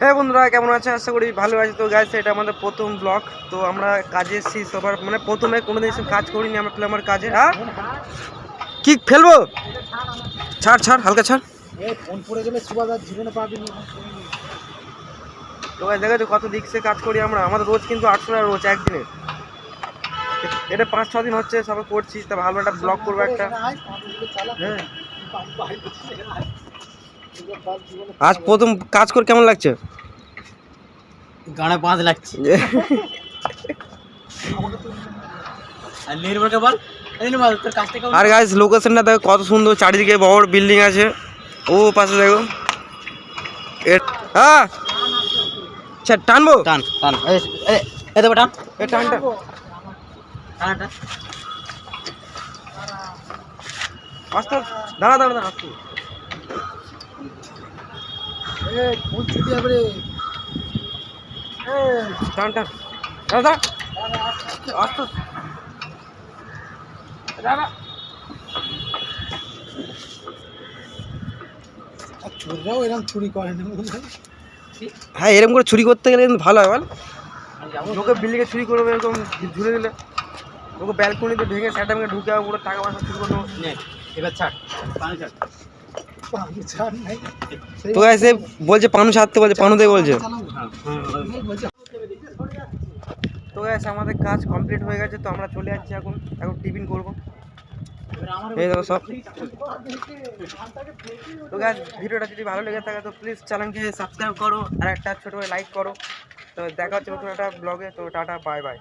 হ্যাঁ বন্ধুরা, কেমন আছে? আশা করি ভালো আছে। তো গাইস, এটা আমাদের প্রথম ব্লগ। তো আমরা কাজে এসেছি সবার, মানে প্রথমে কোনোদিন এসে কাজ করিনি আমরা, আমার কাজে। হ্যাঁ, কি ফেলবো? ছাড় ছাড়, হালকা ছাড়। ফোন পড়ে গেলে সুবাদার জীবনে পাবি না। তো গাইস, দেখো কত দিকসে কাজ করি আমরা। আমাদের রোজ কিন্তু 800 টাকা রোজ একদিনে। এটা 5-6 দিন হচ্ছে সবাই করছি। তা ভালো একটা ব্লগ করবো একটা। হ্যাঁ, আজ প্রথম কাজ করে কেমন লাগছে? গানে 5 লাগছে। আর গাইস, লোকেশনটা দেখো কত সুন্দর, চারিদিকে বড় বিল্ডিং আছে। ও পাশে দেখো। হ্যাঁ, টানবো, টান টান, এই দেখো টান, টান টান। আস্তে দাঁড়া দাঁড়া দাঁড়া, আস্তে ফুল ছুটি হবে রে। টান টান, দাঁড়া আস্তে দাঁড়া। চোররাও এরকম চুরি করে না। হ্যাঁ, এরকম করে চুরি করতে গেলে কিন্তু ভালো হয় বল। লোকে বিল্ডিংয়ে চুরি করবে এরকম ঝুলে দিলে, লোকে ব্যালকনিতে ভেঙে সেটা ভেঙে ঢুকে পুরো টাকা পয়সা চুরি করে নেবো। এবার ছাড়, পানি ছাড়। তো এসে বলছে পানু ছাড়তে, বলছে পানু দে বলছে। তো গাইস, আমাদের কাজ কমপ্লিট হয়ে গেছে। তো আমরা চলে যাচ্ছি এখন টিফিন করবো। এই দেখো সব। তো গাইস, ভিডিওটা যদি ভালো লেগে থাকে তো প্লিজ চ্যানেলকে সাবস্ক্রাইব করো আর একটা ছোট করে লাইক করো। তো দেখা হচ্ছে নতুন একটা ব্লগে। তো টাটা, বাই বাই।